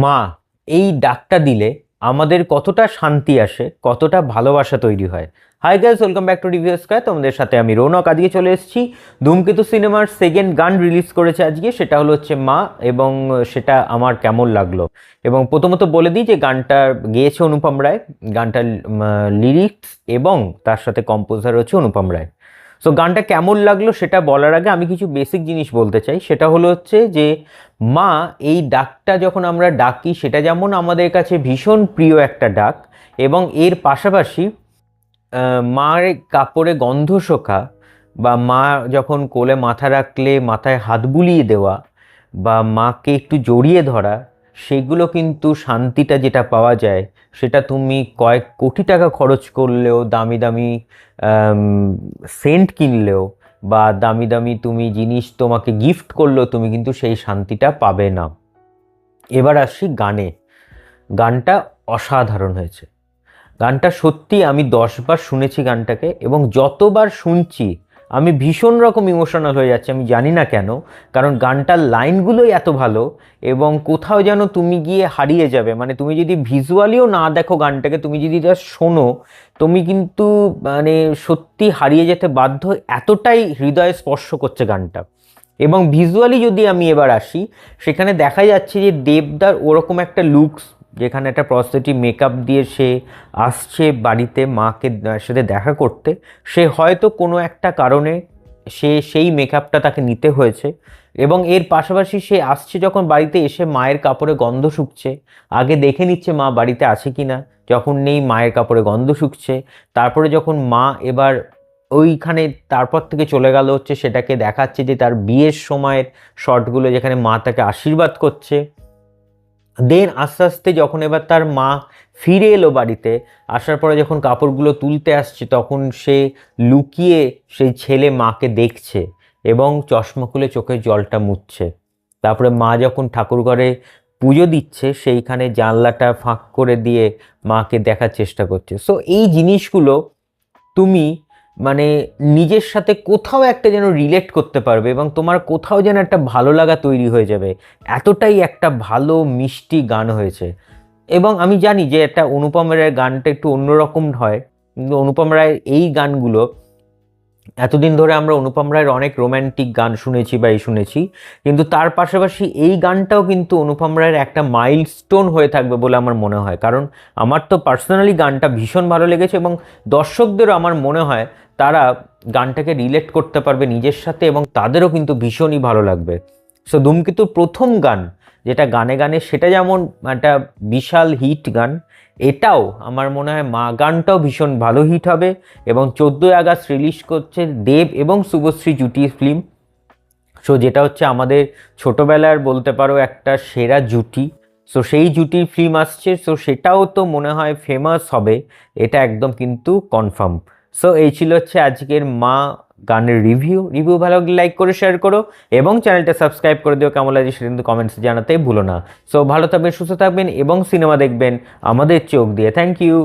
মা এই ডাকটা দিলে আমাদের কতটা শান্তি আসে, কতটা ভালোবাসা তৈরি হয়। Hi guys, welcome back to review square. তোমাদের সাথে আমি রৌনক। আজকে চলে এসেছি, ধূমকেতু সিনেমার সেকেন্ড গান রিলিজ করেছে আজকে, সেটা হচ্ছে মা। এবং সেটা আমার কেমন লাগলো, এবং প্রথমত বলে দিই যে গানটা গেয়েছে অনুপম রায়। গানটার লিরিক্স এবং তার সাথে কম্পোজার হচ্ছে অনুপম রায়। সো গানটা কেমন লাগলো সেটা বলার আগে আমি কিছু বেসিক জিনিস বলতে চাই। সেটা হচ্ছে যে মা এই ডাকটা যখন আমরা ডাকি, সেটা যেমন আমাদের কাছে ভীষণ প্রিয় একটা ডাক, এবং এর পাশাপাশি মার কাপড়ে গন্ধ শোকা, বা মা যখন কোলে মাথা রাখলে মাথায় হাত বুলিয়ে দেওয়া, বা মাকে একটু জড়িয়ে ধরা, সেগুলো কিন্তু শান্তিটা যেটা পাওয়া যায়, সেটা তুমি কয়েক কোটি টাকা খরচ করলেও, দামি দামি সেন্ট কিনলেও, বা দামি দামি তুমি জিনিস তোমাকে গিফট করলেও তুমি কিন্তু সেই শান্তিটা পাবে না। এবার আসি গানে। গানটা অসাধারণ হয়েছে। গানটা সত্যি আমি 10 বার শুনেছি গানটাকে, এবং যতবার শুনছি আমি ভীষণ রকম ইমোশনাল হয়ে যাচ্ছি। আমি জানি না কেন, কারণ গানটার লাইনগুলোই এত ভালো, এবং কোথাও যেন তুমি গিয়ে হারিয়ে যাবে। মানে তুমি যদি ভিজুয়ালিও না দেখো গানটাকে, তুমি যদি জাস্ট শোনো, তুমি কিন্তু মানে সত্যি হারিয়ে যেতে বাধ্য। এতটাই হৃদয়ে স্পর্শ করছে গানটা। এবং ভিজুয়ালি যদি আমি এবার আসি, সেখানে দেখা যাচ্ছে যে দেবদার ওরকম একটা লুকস, যেখানে একটা প্রস্থেটিক মেকআপ দিয়ে সে আসছে বাড়িতে মাকে সাথে দেখা করতে। সে হয়তো কোনো একটা কারণে সেই মেকআপটা তাকে নিতে হয়েছে, এবং এর পাশাপাশি সে আসছে যখন বাড়িতে, এসে মায়ের কাপড়ে গন্ধ শুকছে। আগে দেখে নিচ্ছে মা বাড়িতে আছে কি না, যখন নেই মায়ের কাপড়ে গন্ধ শুকছে। তারপরে যখন মা এবার ওইখানে তারপর থেকে চলে গেল, সেটাকে দেখাচ্ছে যে তার বিয়ের সময়ের শটগুলো, যেখানে মা তাকে আশীর্বাদ করছে। দেন আস্তে আস্তে যখন এবার তার মা ফিরে এলো বাড়িতে, আসার পরে যখন কাপড়গুলো তুলতে আসছে, তখন সে লুকিয়ে সেই ছেলে মাকে দেখছে, এবং চশমা খুলে চোখের জলটা মুছছে। তারপরে মা যখন ঠাকুর ঘরে পুজো দিচ্ছে, সেইখানে জানলাটা ফাঁক করে দিয়ে মাকে দেখার চেষ্টা করছে। সো এই জিনিসগুলো তুমি মানে নিজের সাথে কোথাও একটা যেন রিলেট করতে পারবে, এবং তোমার কোথাও যেন একটা ভালো লাগা তৈরি হয়ে যাবে। এতটাই একটা ভালো মিষ্টি গান হয়েছে। এবং আমি জানি যে একটা অনুপম রায়ের গানটা একটু অন্যরকম হয়, কিন্তু অনুপম রায়ের এই গানগুলো, এতদিন ধরে আমরা অনুপম রায়ের অনেক রোম্যান্টিক গান শুনেছি বা শুনেছি, কিন্তু তার পাশাপাশি এই গানটাও কিন্তু অনুপম রায়ের একটা মাইলস্টোন হয়ে থাকবে বলে আমার মনে হয়। কারণ আমার তো পার্সোনালি গানটা ভীষণ ভালো লেগেছে, এবং দর্শকদেরও আমার মনে হয় তারা গানটাকে রিলেট করতে পারবে নিজের সাথে, এবং তাদেরও কিন্তু ভীষণই ভালো লাগবে। সো ধূমকেতুর প্রথম গান যেটা গানে গানে, সেটা যেমন একটা বিশাল হিট গান, এটাও আমার মনে হয় মা গানটাও ভীষণ ভালো হিট হবে। এবং 14ই আগস্ট রিলিজ করছে দেব এবং শুভশ্রী জুটি ফিল্ম। সো যেটা আমাদের ছোটোবেলার বলতে পারো একটা সেরা জুটি। সো সেই জুটির ফিল্ম আসছে, সো সেটাও তো মনে হয় ফেমাস হবে, এটা একদম কিন্তু কনফার্ম। সো এই ছিল আজকের মা গানের রিভিউ ভালো লাগলে লাইক করে শেয়ার করো, এবং চ্যানেলটা সাবস্ক্রাইব করে দিও। কেমন লাগে সেটা কিন্তু কমেন্টসে জানাতে ভুলো না। সো ভালো থাকবেন, সুস্থ থাকবেন, এবং সিনেমা দেখবেন আমাদের চোখ দিয়ে। Thank you.